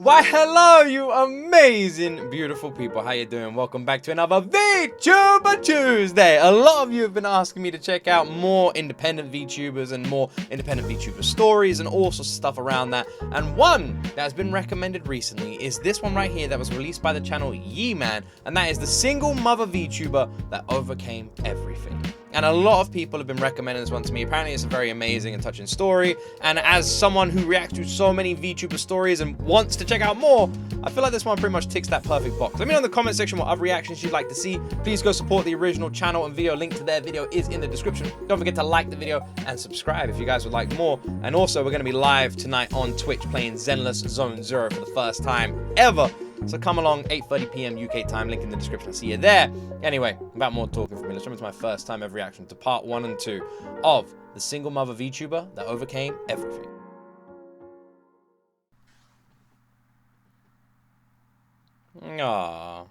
Why hello you amazing beautiful people, how you doing? Welcome back to another VTuber Tuesday. A lot of you have been asking me to check out more independent VTubers and more independent VTuber stories and all sorts of stuff around that, and one that has been recommended recently is this one right here that was released by the channel Yeeman, and that is the single mother VTuber that overcame everything. And a lot of people have been recommending this one to me. Apparently it's a very amazing and touching story, and as someone who reacts to so many VTuber stories and wants to check out more, I feel like this one pretty much ticks that perfect box. Let me know in the comment section what other reactions you'd like to see. Please go support the original channel and video. Link to their video is in the description. Don't forget to like the video and subscribe if you guys would like more. And also, we're going to be live tonight on Twitch playing Zenless Zone Zero for the first time ever. So come along, 8:30 p.m. UK time, link in the description. I'll see you there. Anyway, without more talking from me, let's jump into my first time ever reaction to part 1 and 2 of the single mother VTuber that overcame everything. Aww.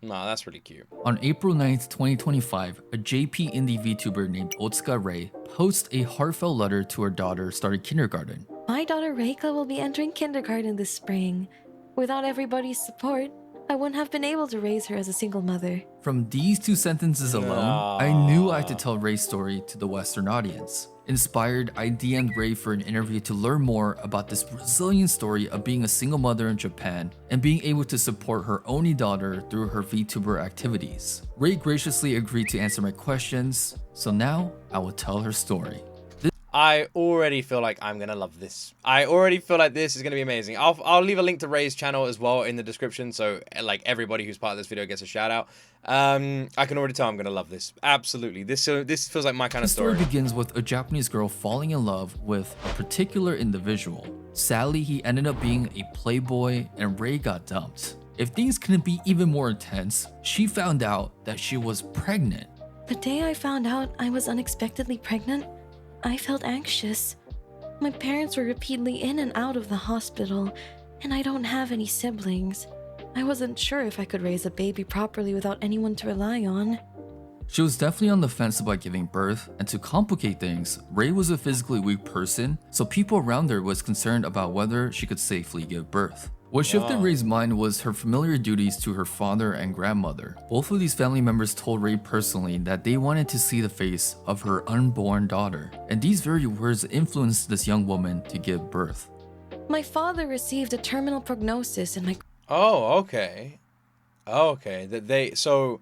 Nah, that's really cute. On April 9th, 2025, a JP indie VTuber named OtsukaRay posts a heartfelt letter to her daughter starting kindergarten. My daughter Reika will be entering kindergarten this spring. Without everybody's support, I wouldn't have been able to raise her as a single mother. From these two sentences alone, I knew I had to tell Ray's story to the Western audience. Inspired, I DM'd Ray for an interview to learn more about this Brazilian story of being a single mother in Japan and being able to support her only daughter through her VTuber activities. Ray graciously agreed to answer my questions, so now I will tell her story. I already feel like I'm gonna love this. I already feel like this is gonna be amazing. I'll leave a link to Ray's channel as well in the description, so like everybody who's part of this video gets a shout out. I can already tell I'm gonna love this. Absolutely, this feels like my kind of story. The story begins with a Japanese girl falling in love with a particular individual. Sadly, he ended up being a playboy, and Ray got dumped. If things couldn't be even more intense, she found out that she was pregnant. The day I found out I was unexpectedly pregnant, I felt anxious. My parents were repeatedly in and out of the hospital, and I don't have any siblings. I wasn't sure if I could raise a baby properly without anyone to rely on. She was definitely on the fence about giving birth, and to complicate things, Ray was a physically weak person, so people around her was concerned about whether she could safely give birth. What shifted Ray's mind was her familiar duties to her father and grandmother. Both of these family members told Ray personally that they wanted to see the face of her unborn daughter, and these very words influenced this young woman to give birth. My father received a terminal prognosis and my... Oh, okay. Okay, so...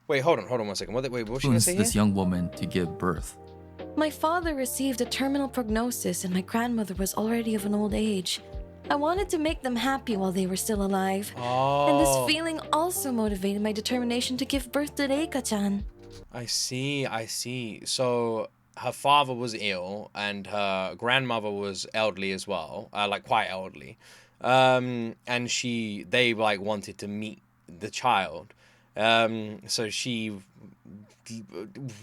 Wait, hold on 1 second. What was she gonna say here? This young woman to give birth. My father received a terminal prognosis and my grandmother was already of an old age. I wanted to make them happy while they were still alive. And this feeling also motivated my determination to give birth to Reika-chan. I see. So her father was ill and her grandmother was elderly as well, like quite elderly. And they like wanted to meet the child. So she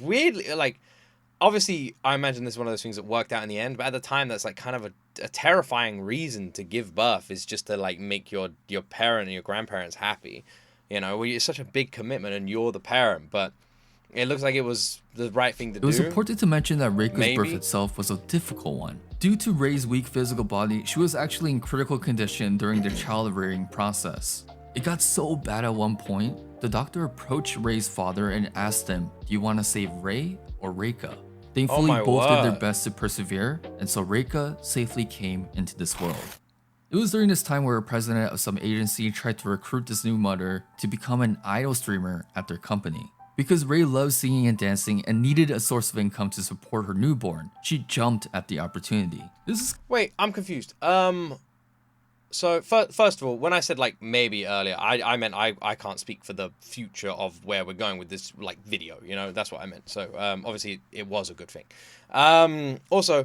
weirdly, like, obviously I imagine this is one of those things that worked out in the end, but at the time that's like kind of a terrifying reason to give birth, is just to like make your parent and your grandparents happy, you know. It's such a big commitment and you're the parent, but it looks like it was the right thing to do. It was important to mention that Reika's birth itself was a difficult one. Due to Ray's weak physical body, she was actually in critical condition during the child rearing process. It got so bad at one point, the doctor approached Ray's father and asked him, "Do you want to save Ray or Reika?" Thankfully, both did their best to persevere, and so Reika safely came into this world. It was during this time where a president of some agency tried to recruit this new mother to become an idol streamer at their company. Because Ray loved singing and dancing and needed a source of income to support her newborn, she jumped at the opportunity. Wait, I'm confused. So first of all, when I said like maybe earlier, I meant I can't speak for the future of where we're going with this like video, you know, that's what I meant. So obviously it was a good thing. Also,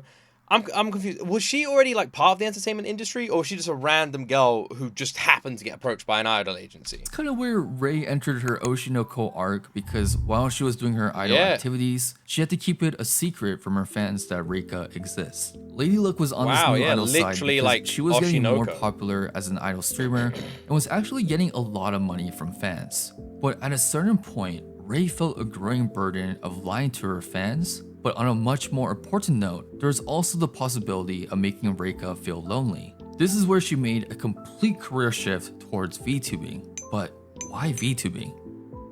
I'm confused. Was she already like part of the entertainment industry, or was she just a random girl who just happened to get approached by an idol agency? It's kind of where Ray entered her Oshinoko arc, because while she was doing her idol activities, she had to keep it a secret from her fans that Reika exists. Lady Luck was on this new idol side because like she was getting more Oshinoko. popular as an idol streamer and was actually getting a lot of money from fans. But at a certain point, Ray felt a growing burden of lying to her fans. But on a much more important note, there's also the possibility of making Reika feel lonely. This is where she made a complete career shift towards VTubing. But why VTubing?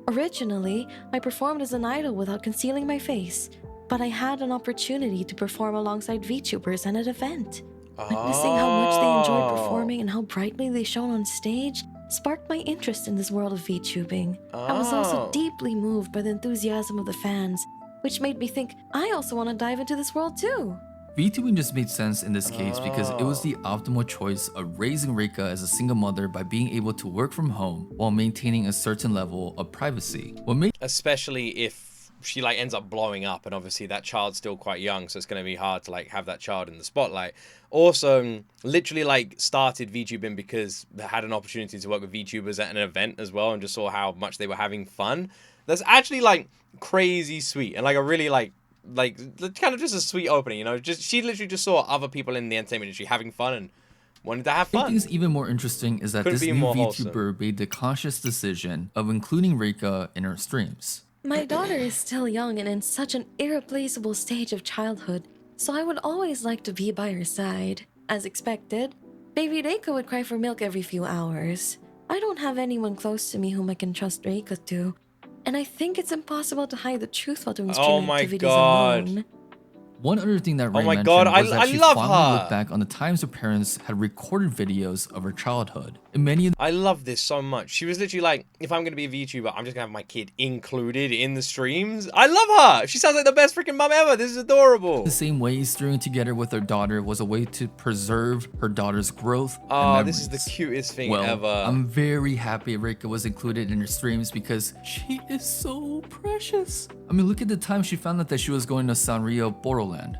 Originally, I performed as an idol without concealing my face, but I had an opportunity to perform alongside VTubers at an event. Witnessing how much they enjoyed performing and how brightly they shone on stage sparked my interest in this world of VTubing. I was also deeply moved by the enthusiasm of the fans, which made me think I also want to dive into this world too. VTubing just made sense in this case because it was the optimal choice of raising Reika as a single mother by being able to work from home while maintaining a certain level of privacy. Especially if she like ends up blowing up, and obviously that child's still quite young, so it's going to be hard to like have that child in the spotlight. Also, literally like started VTubing because they had an opportunity to work with VTubers at an event as well, and just saw how much they were having fun. That's actually like crazy sweet, and like a really like kind of just a sweet opening, you know. Just she literally just saw other people in the entertainment industry having fun and wanted to have fun. I think even more interesting is that this new VTuber made the conscious decision of including Reika in her streams. My daughter is still young and in such an irreplaceable stage of childhood, so I would always like to be by her side. As expected, baby Reika would cry for milk every few hours. I don't have anyone close to me whom I can trust Reika to, and I think it's impossible to hide the truth while doing streaming activities alone. One other thing that Ray mentioned was that she fondly looked back on the times her parents had recorded videos of her childhood. And I love this so much. She was literally like, if I'm going to be a VTuber, I'm just going to have my kid included in the streams. I love her. She sounds like the best freaking mom ever. This is adorable. The same way, streaming together with her daughter was a way to preserve her daughter's growth and memories. This is the cutest thing ever. I'm very happy Reika was included in her streams because she is so precious. I mean, look at the time she found out that she was going to Sanrio Borderland.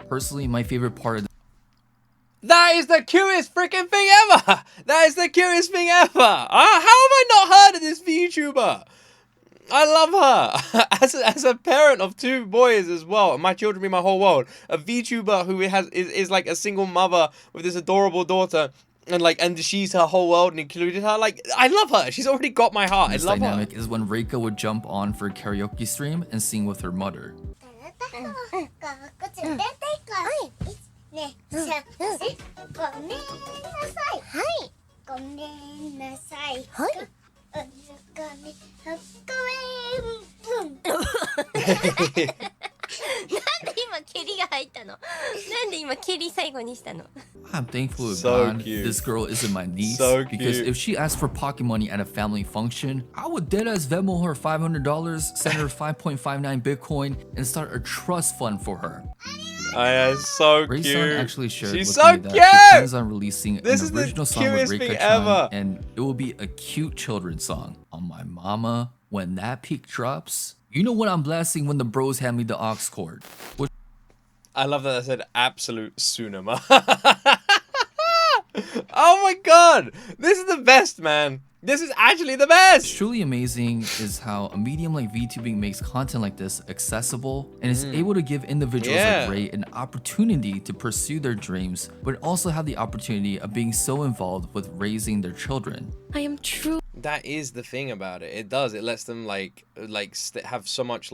Personally, my favorite part of that is the cutest freaking thing ever! That is the cutest thing ever! How have I not heard of this VTuber? I love her. As a parent of two boys as well, my children be my whole world. A VTuber who is like a single mother with this adorable daughter, and she's her whole world and included her. Like, I love her. She's already got my heart. This I love dynamic her. Is when Reika would jump on for a karaoke stream and sing with her mother. I'm thankful to God this girl isn't my niece, because if she asked for pocket money at a family function, I would deadass Venmo her $500, send her 5.59 Bitcoin, and start a trust fund for her. So cute. Rayson actually shared She's with so me that cute! she plans on releasing an original song with thing Reika-chan, and it will be a cute children's song. On my mama, when that peak drops, you know what I'm blasting when the bros hand me the aux cord. I love that I said absolute tsunami. Oh my god! This is the best, man. This is actually the best! What's truly amazing is how a medium like VTubing makes content like this accessible and is able to give individuals like Ray an opportunity to pursue their dreams, but also have the opportunity of being so involved with raising their children. I am true. That is the thing about it. It does. It lets them have so much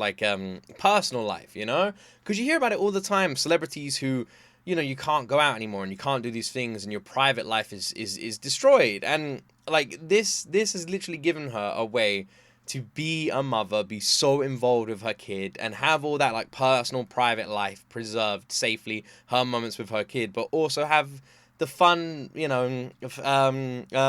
personal life, you know? Because you hear about it all the time. Celebrities who, you know, you can't go out anymore and you can't do these things and your private life is destroyed. And like this has literally given her a way to be a mother, be so involved with her kid, and have all that like personal private life preserved safely, her moments with her kid, but also have the fun, you know,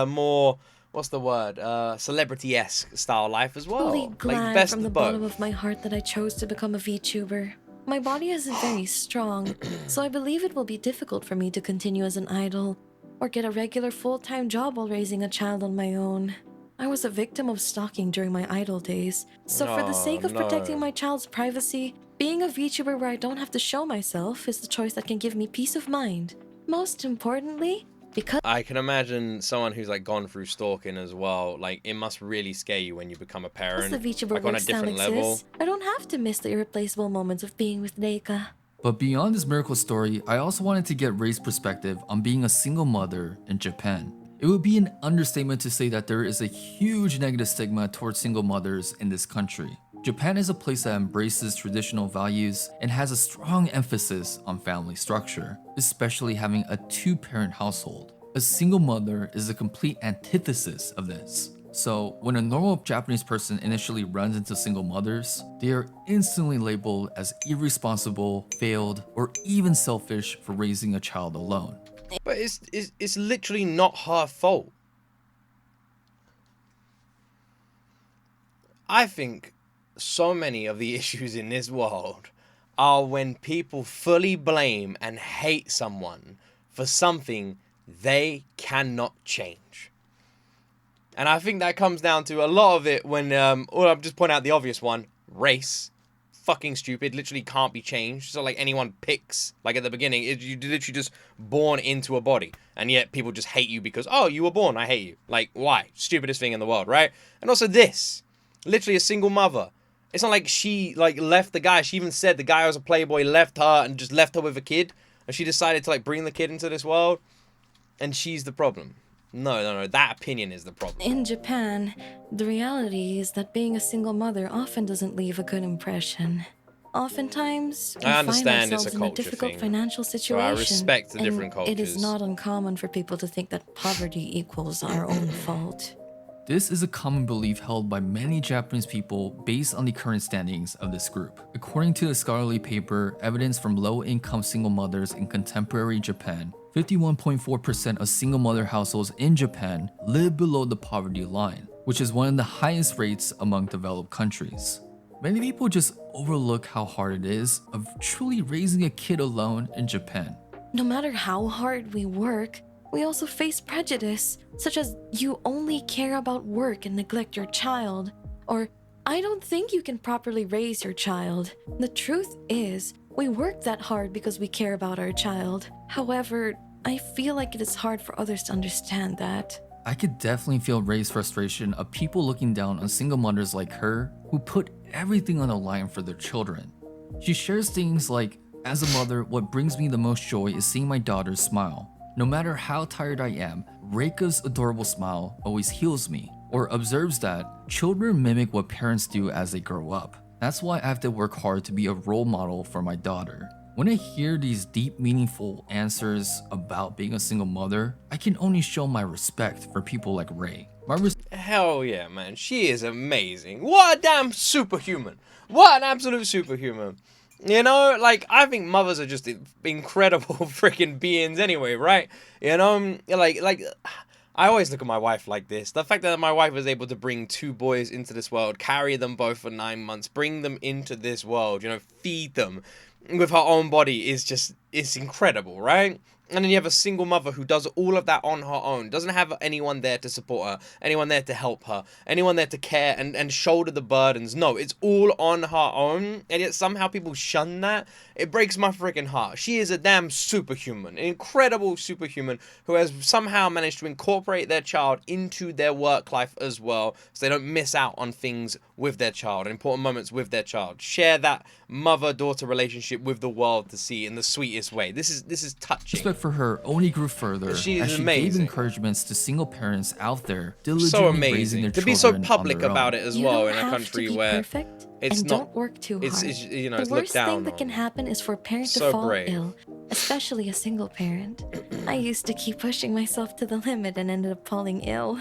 more, what's the word, celebrity-esque style life as well. Fully glad best from the of both. bottom of my heart that I chose to become a VTuber. My body isn't very strong, so I believe it will be difficult for me to continue as an idol or get a regular full-time job while raising a child on my own. I was a victim of stalking during my idol days, so for the sake of protecting my child's privacy, being a VTuber where I don't have to show myself is the choice that can give me peace of mind. Most importantly, because I can imagine someone who's like gone through stalking as well. Like, it must really scare you when you become a parent. the VTuber like on a lifestyle different level. exists, I don't have to miss the irreplaceable moments of being with Reika. But beyond this miracle story, I also wanted to get Ray's perspective on being a single mother in Japan. It would be an understatement to say that there is a huge negative stigma towards single mothers in this country. Japan is a place that embraces traditional values and has a strong emphasis on family structure, especially having a two-parent household. A single mother is a complete antithesis of this. So, when a normal Japanese person initially runs into single mothers, they are instantly labeled as irresponsible, failed, or even selfish for raising a child alone. But it's literally not her fault. I think so many of the issues in this world are when people fully blame and hate someone for something they cannot change. And I think that comes down to a lot of it when, I'll just point out the obvious one, race. Fucking stupid, literally can't be changed. It's not like anyone picks, like at the beginning, you're literally just born into a body. And yet people just hate you because, oh, you were born, I hate you. Like, why? Stupidest thing in the world, right? And also this, literally a single mother. It's not like she, like, left the guy. She even said the guy was a playboy, left her, and just left her with a kid. And she decided to, like, bring the kid into this world. And she's the problem. No, that opinion is the problem. In Japan, the reality is that being a single mother often doesn't leave a good impression. Oftentimes, we I find understand it's ourselves a in a culture difficult thing. financial So situation. I respect the different and it is cultures. not uncommon for people to think that poverty equals our own fault. This is a common belief held by many Japanese people based on the current standings of this group. According to the scholarly paper, Evidence from Low-Income Single Mothers in Contemporary Japan, 51.4% of single mother households in Japan live below the poverty line, which is one of the highest rates among developed countries. Many people just overlook how hard it is of truly raising a kid alone in Japan. No matter how hard we work, we also face prejudice, such as you only care about work and neglect your child, or I don't think you can properly raise your child. The truth is, we work that hard because we care about our child. However, I feel like it is hard for others to understand that. I could definitely feel Ray's frustration of people looking down on single mothers like her who put everything on the line for their children. She shares things like, as a mother, what brings me the most joy is seeing my daughter smile. No matter how tired I am, Reika's adorable smile always heals me. Or observes that children mimic what parents do as they grow up. That's why I have to work hard to be a role model for my daughter. When I hear these deep, meaningful answers about being a single mother, I can only show my respect for people like Ray. Hell yeah, man. She is amazing. What a damn superhuman. What an absolute superhuman. You know, like, I think mothers are just incredible freaking beings anyway, right? You know, like, I always look at my wife like this. The fact that my wife was able to bring 2 boys into this world, carry them both for 9 months, bring them into this world, you know, feed them with her own body is just, it's incredible, right? And then you have a single mother who does all of that on her own. Doesn't have anyone there to support her. Anyone there to help her. Anyone there to care and shoulder the burdens. No, it's all on her own. And yet somehow people shun that. It breaks my freaking heart. She is a damn superhuman. An incredible superhuman who has somehow managed to incorporate their child into their work life as well. So they don't miss out on things with their child. Important moments with their child. Share that mother-daughter relationship with the world to see in the sweetest way. This is touching. Respect for her only grew further as she gave encouragements to single parents out there diligently raising their to children be so public on about their it as You well don't in a have country to be where perfect, it's and not don't work too hard. it's you know, The it's looked worst down thing that can on. happen is for a parent So to fall brave. ill, especially a single parent. I used to keep pushing myself to the limit and ended up falling ill.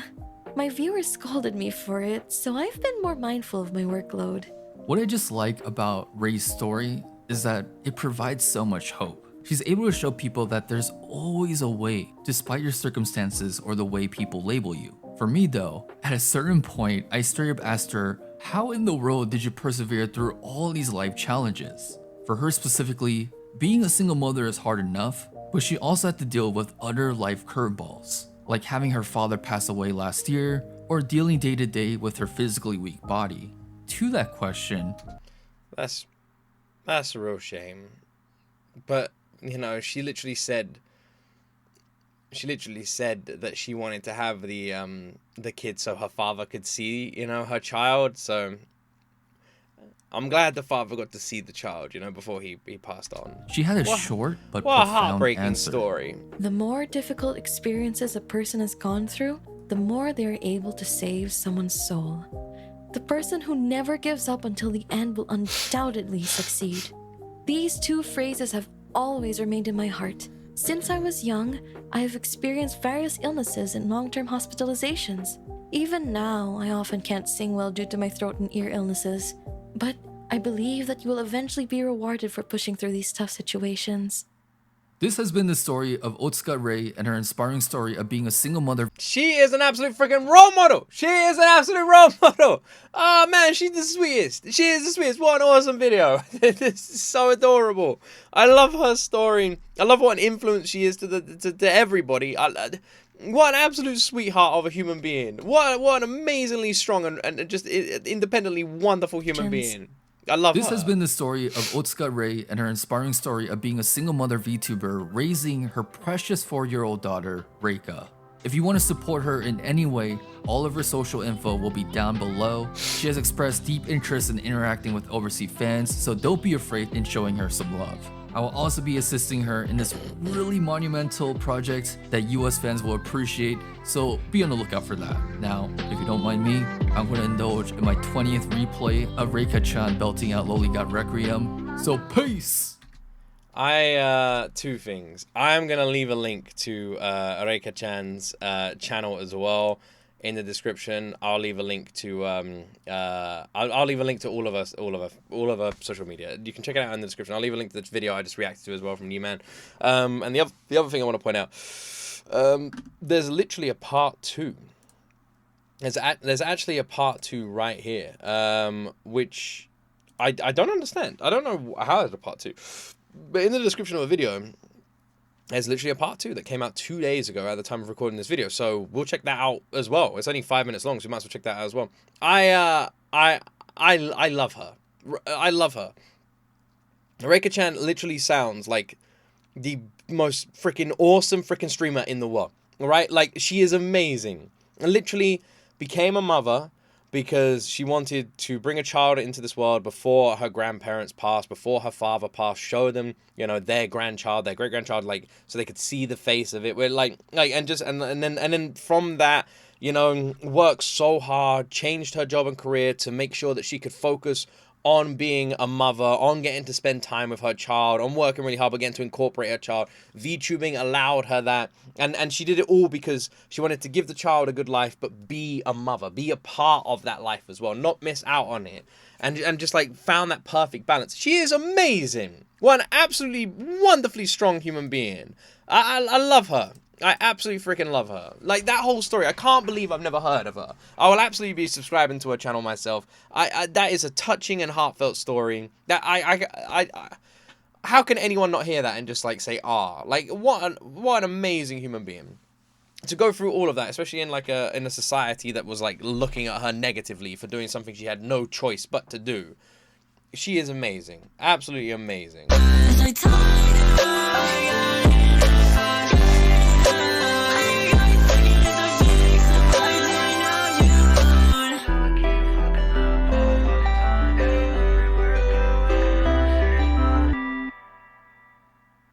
My viewers scolded me for it, so I've been more mindful of my workload. What I just like about Ray's story is that it provides so much hope. She's able to show people that there's always a way, despite your circumstances or the way people label you. For me though, at a certain point, I straight up asked her, how in the world did you persevere through all these life challenges? For her specifically, being a single mother is hard enough, but she also had to deal with other life curveballs, like having her father pass away last year, or dealing day to day with her physically weak body. To that question, That's a real shame. But, you know, she literally said that she wanted to have the kid so her father could see, you know, her child. So I'm glad the father got to see the child, you know, before he passed on. She had a short but What a profound heartbreaking answer. story. The more difficult experiences a person has gone through, the more they are able to save someone's soul. The person who never gives up until the end will undoubtedly succeed. These two phrases have always remained in my heart. Since I was young, I have experienced various illnesses and long-term hospitalizations. Even now, I often can't sing well due to my throat and ear illnesses. But I believe that you will eventually be rewarded for pushing through these tough situations. This has been the story of OtsukaRay and her inspiring story of being a single mother. She is an absolute freaking role model. She is an absolute role model. Oh man, she's the sweetest. She is the sweetest. What an awesome video. This is so adorable. I love her story. I love what an influence she is to everybody. What an absolute sweetheart of a human being. What an amazingly strong and just independently wonderful human being. I love This her. has been the story of OtsukaRay and her inspiring story of being a single mother VTuber raising her precious 4-year-old daughter, Reika. If you want to support her in any way, all of her social info will be down below. She has expressed deep interest in interacting with overseas fans, so don't be afraid in showing her some love. I will also be assisting her in this really monumental project that US fans will appreciate, so be on the lookout for that. Now, if you don't mind me, I'm going to indulge in my 20th replay of Reika-chan belting out Loligot Requiem, so peace! Two things. I'm going to leave a link to Reika-chan's channel as well in the description. I'll leave a link to I'll leave a link to all of our social media. You can check it out in the description. I'll leave a link to this video I just reacted to as well from Newman. And the other thing I want to point out, there's literally a part 2. There's actually a part 2 right here, which I don't understand. I don't know how there's a part 2, but in the description of the video, there's literally a part 2 that came out 2 days ago at the time of recording this video, so we'll check that out as well. It's only 5 minutes long, so we might as well check that out as well. I love her. I love her. Reika-chan literally sounds like the most freaking awesome freaking streamer in the world. Right? Like, she is amazing. And literally became a mother because she wanted to bring a child into this world before her grandparents passed, before her father passed, show them, you know, their grandchild, their great-grandchild, like, so they could see the face of it. We're and then from that, you know, worked so hard, changed her job and career to make sure that she could focus on being a mother, on getting to spend time with her child, on working really hard, but getting to incorporate her child. VTubing allowed her that, and she did it all because she wanted to give the child a good life, but be a mother, be a part of that life as well, not miss out on it, and just like found that perfect balance. She is amazing. What an absolutely wonderfully strong human being. I love her. I absolutely freaking love her. Like, that whole story, I can't believe I've never heard of her. I will absolutely be subscribing to her channel myself. That is a touching and heartfelt story. That how can anyone not hear that and just like say, ah, like what an amazing human being. To go through all of that, especially in like in a society that was like looking at her negatively for doing something she had no choice but to do. She is amazing. Absolutely amazing.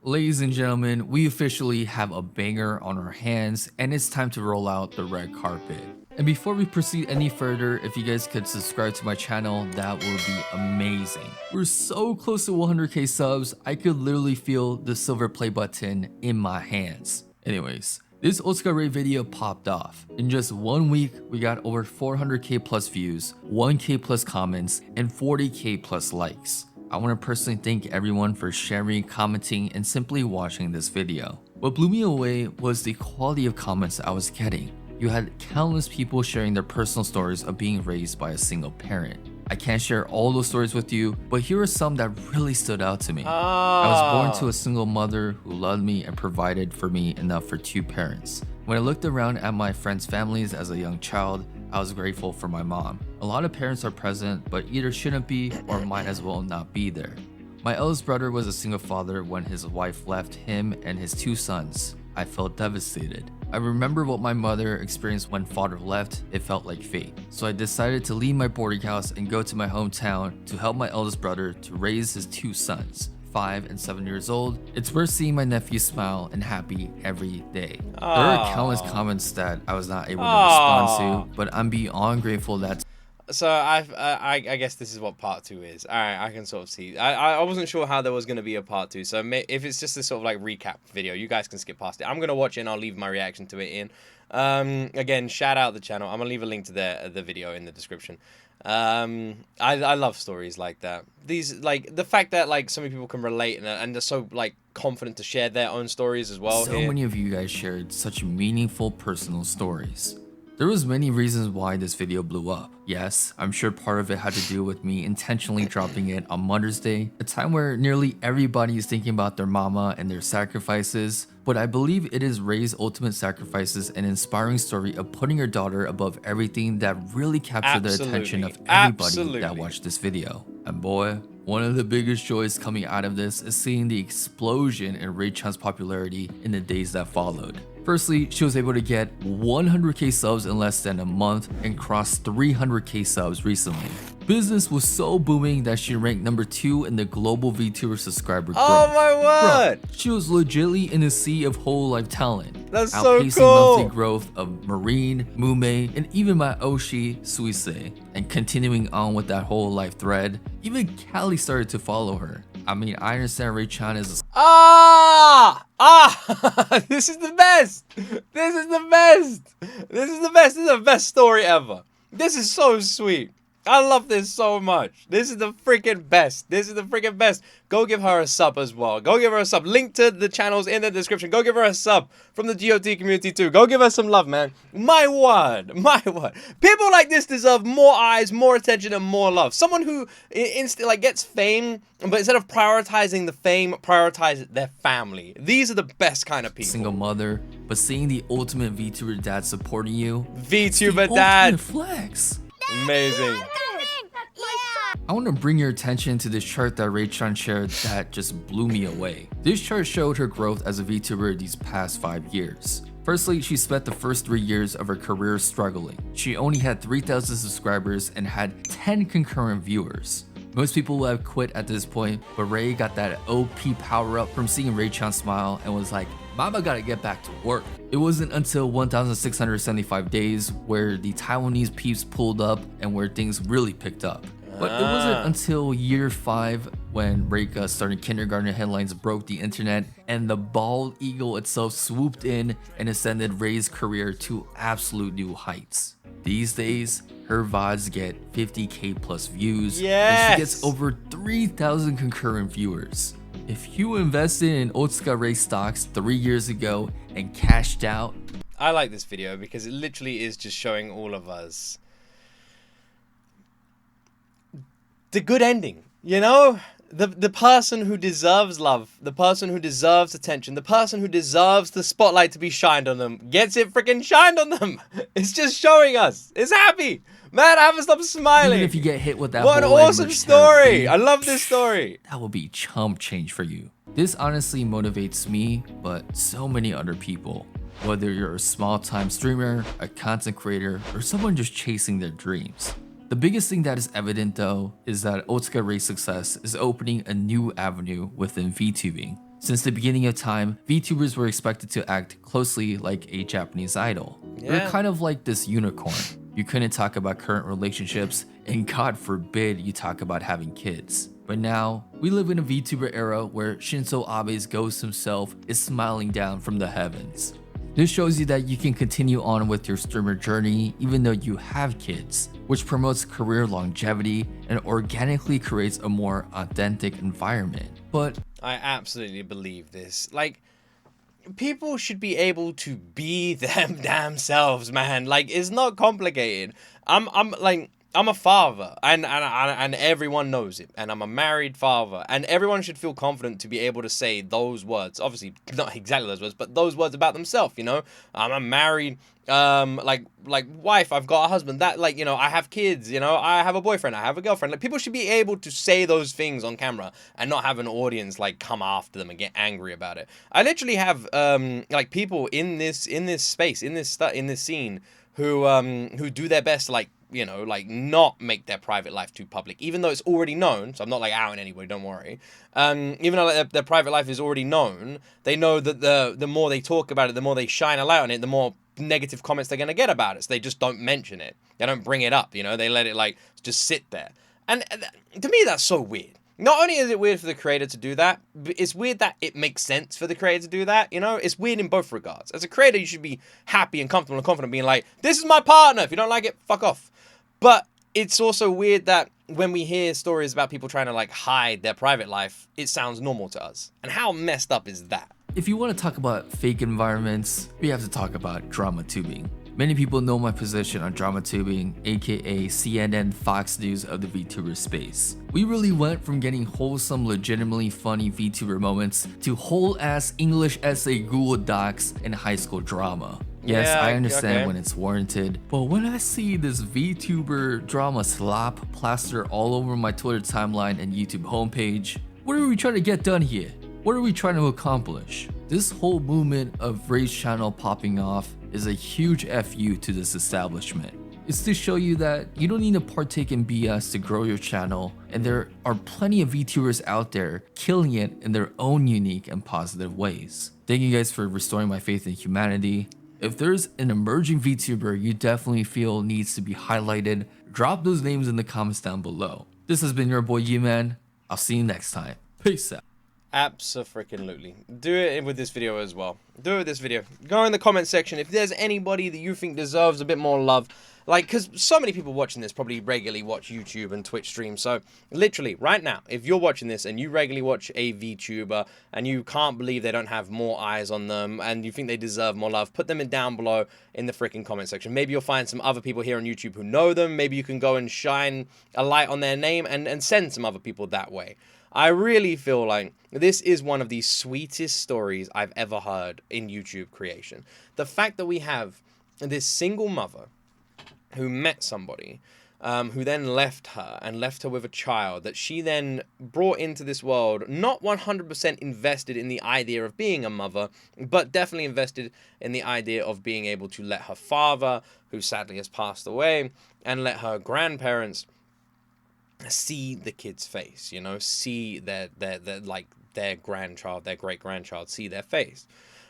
Ladies and gentlemen, we officially have a banger on our hands, and it's time to roll out the red carpet. And before we proceed any further, if you guys could subscribe to my channel, that would be amazing. We're so close to 100k subs, I could literally feel the silver play button in my hands. Anyways, this OtsukaRay video popped off. In just 1 week, we got over 400k plus views, 1k plus comments, and 40k plus likes. I want to personally thank everyone for sharing, commenting, and simply watching this video. What blew me away was the quality of comments I was getting. You had countless people sharing their personal stories of being raised by a single parent. I can't share all those stories with you, but here are some that really stood out to me. I was born to a single mother who loved me and provided for me enough for 2 parents. When I looked around at my friends' families as a young child, I was grateful for my mom. A lot of parents are present, but either shouldn't be or might as well not be there. My eldest brother was a single father when his wife left him and his 2 sons. I felt devastated. I remember what my mother experienced when father left. It felt like fate. So I decided to leave my boarding house and go to my hometown to help my eldest brother to raise his 2 sons, 5 and 7 years old. It's worth seeing my nephew smile and happy every day. There are countless comments that I was not able to respond to, but I'm beyond grateful that. So I guess this is what part 2 is. All right, I can sort of see. I wasn't sure how there was going to be a part 2. So if it's just a sort of like recap video, you guys can skip past it. I'm going to watch it and I'll leave my reaction to it in. Again, shout out the channel. I'm going to leave a link to the video in the description. I love stories like that. These, like, the fact that like so many people can relate and they're so like confident to share their own stories as well. So many of you guys shared such meaningful personal stories. There was many reasons why this video blew up. Yes, I'm sure part of it had to do with me intentionally dropping it on Mother's Day, a time where nearly everybody is thinking about their mama and their sacrifices, but I believe it is Ray's ultimate sacrifices and inspiring story of putting her daughter above everything that really captured the attention of everybody that watched this video. And boy, one of the biggest joys coming out of this is seeing the explosion in Ray Chan's popularity in the days that followed. Firstly, she was able to get 100k subs in less than a month and crossed 300k subs recently. Business was so booming that she ranked number 2 in the global VTuber subscriber growth. Oh my word! Bro, she was legitly in a sea of Hololive talent. That's so outpacing cool. monthly growth of Marine, Mume, and even my Oshi, Suise. And continuing on with that Hololive thread, even Callie started to follow her. I mean, I understand Ray Chan is this is the best. This is the best. This is the best. This is the best story ever. This is so sweet. I love this so much. This is the freaking best. This is the freaking best. Go give her a sub as well. Go give her a sub. Link to the channels in the description. Go give her a sub from the G.O.T community too. Go give her some love, man. My word. My word. People like this deserve more eyes, more attention, and more love. Someone who like gets fame, but instead of prioritizing the fame, prioritize their family. These are the best kind of people. Single mother, but seeing the ultimate VTuber dad supporting you. VTuber dad. Flex. Amazing. I want to bring your attention to this chart that Ray Chan shared that just blew me away. This chart showed her growth as a VTuber these past 5 years. Firstly, she spent the first 3 years of her career struggling. She only had 3,000 subscribers and had 10 concurrent viewers. Most people would have quit at this point, but Ray got that OP power up from seeing Ray Chan smile and was like, Mama gotta get back to work. It wasn't until 1,675 days where the Taiwanese peeps pulled up and where things really picked up. But it wasn't until year 5 when Reika started kindergarten headlines broke the internet and the bald eagle itself swooped in and ascended Ray's career to absolute new heights. These days, her VODs get 50k plus views and she gets over 3,000 concurrent viewers. If you invested in OtsukaRay stocks 3 years ago and cashed out. I like this video because it literally is just showing all of us the good ending, you know? The person who deserves love, the person who deserves attention, the person who deserves the spotlight to be shined on them, gets it freaking shined on them. It's just showing us. It's happy. Man, I haven't stopped smiling. Even if you get hit with that what an awesome story. I love this story. That will be chump change for you. This honestly motivates me, but so many other people. Whether you're a small-time streamer, a content creator, or someone just chasing their dreams. The biggest thing that is evident though is that OtsukaRay's success is opening a new avenue within VTubing. Since the beginning of time, VTubers were expected to act closely like a Japanese idol. They're kind of like this unicorn. You couldn't talk about current relationships, and God forbid you talk about having kids. But now, we live in a VTuber era where Shinzo Abe's ghost himself is smiling down from the heavens. This shows you that you can continue on with your streamer journey even though you have kids, which promotes career longevity and organically creates a more authentic environment. But I absolutely believe this. Like, people should be able to be them damn selves, man. Like, it's not complicated. I'm like, I'm a father, and everyone knows it, and I'm a married father, and everyone should feel confident to be able to say those words. Obviously, not exactly those words, but those words about themselves. You know, I'm a married, like wife. I've got a husband. That, like, you know, I have kids. You know, I have a boyfriend. I have a girlfriend. Like, people should be able to say those things on camera and not have an audience like come after them and get angry about it. I literally have like people in this space, in this scene, who do their best to, like, you know, like, not make their private life too public, even though it's already known. So I'm not like outing anybody, don't worry. Even though like, their private life is already known, they know that the more they talk about it, the more they shine a light on it, the more negative comments they're gonna get about it. So they just don't mention it. They don't bring it up. You know, they let it like just sit there. And to me, that's so weird. Not only is it weird for the creator to do that, but it's weird that it makes sense for the creator to do that, you know? It's weird in both regards. As a creator, you should be happy and comfortable and confident being like, this is my partner. If you don't like it, fuck off. But it's also weird that when we hear stories about people trying to, like, hide their private life, it sounds normal to us. And how messed up is that? If you want to talk about fake environments, we have to talk about drama tubing. Many people know my position on drama tubing, aka CNN Fox News of the VTuber space. We really went from getting wholesome, legitimately funny VTuber moments to whole-ass English essay Google Docs and high school drama. Yes, Yeah, I understand okay. when it's warranted, but when I see this VTuber drama slop plaster all over my Twitter timeline and YouTube homepage, what are we trying to get done here? What are we trying to accomplish? This whole movement of Ray's channel popping off is a huge FU to this establishment. It's to show you that you don't need to partake in BS to grow your channel, and there are plenty of VTubers out there killing it in their own unique and positive ways. Thank you guys for restoring my faith in humanity. If there's an emerging VTuber you definitely feel needs to be highlighted, drop those names in the comments down below. This has been your boy U-Man. I'll see you next time. Peace out. Abso-freaking-lutely. Do it with this video as well. Do it with this video. Go in the comment section if there's anybody that you think deserves a bit more love. Like, because so many people watching this probably regularly watch YouTube and Twitch streams. So, literally, right now, if you're watching this and you regularly watch a VTuber and you can't believe they don't have more eyes on them and you think they deserve more love, put them in down below in the freaking comment section. Maybe you'll find some other people here on YouTube who know them. Maybe you can go and shine a light on their name and send some other people that way. I really feel like this is one of the sweetest stories I've ever heard in YouTube creation. The fact that we have this single mother who met somebody, who then left her and left her with a child that she then brought into this world, not 100% invested in the idea of being a mother, but definitely invested in the idea of being able to let her father, who sadly has passed away, and let her grandparents see the kid's face, you know, see their grandchild, their great-grandchild, see their face.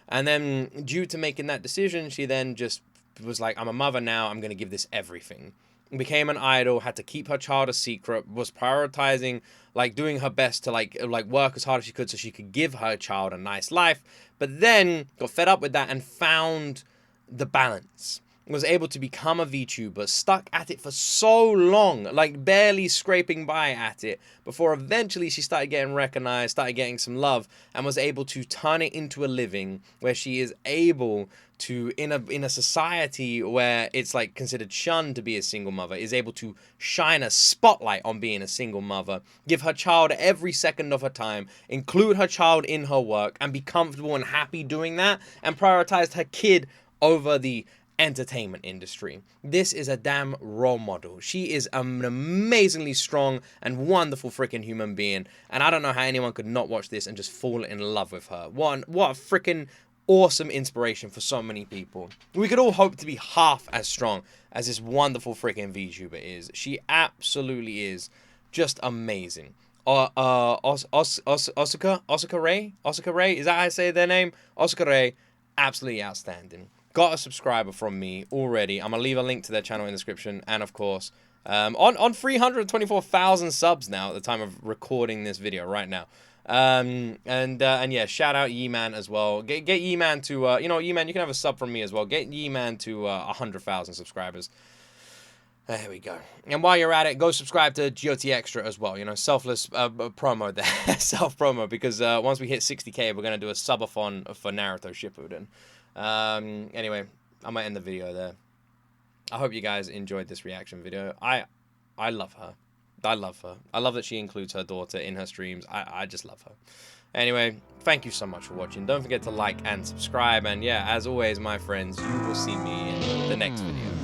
And then due to making that decision, she then just was like, I'm a mother now, I'm going to give this everything. Became an idol, had to keep her child a secret, was prioritizing, like, doing her best to like work as hard as she could so she could give her child a nice life, but then got fed up with that and found the balance. Was able to become a VTuber, stuck at it for so long, like barely scraping by at it, before eventually she started getting recognized, started getting some love, and was able to turn it into a living where she is able to, in a society where it's like considered shunned to be a single mother, is able to shine a spotlight on being a single mother, give her child every second of her time, include her child in her work, and be comfortable and happy doing that, and prioritized her kid over the entertainment industry. This is a damn role model. She is an amazingly strong and wonderful freaking human being, and I don't know how anyone could not watch this and just fall in love with her. What a freaking awesome inspiration for so many people. We could all hope to be half as strong as this wonderful freaking VTuber is. She absolutely is just amazing. OtsukaRay, is that how I say their name? OtsukaRay, absolutely outstanding. Got a subscriber from me already. I'm gonna leave a link to their channel in the description, and of course, on 324,000 subs now at the time of recording this video right now. And yeah, shout out Ye-Man as well. Get Ye-Man to you know, Ye-Man, you can have a sub from me as well. Get Ye-Man to 100,000 subscribers. There we go. And while you're at it, go subscribe to G.O.T Extra as well. You know, selfless promo there, self promo, because once we hit 60k, we're gonna do a subathon for Naruto Shippuden. Anyway, I might end the video there. I hope you guys enjoyed this reaction video. I I love her. I love her. I love that she includes her daughter in her streams. I just love her. Anyway, thank you so much for watching. Don't forget to like and subscribe. And yeah, as always, my friends, you will see me in the next video.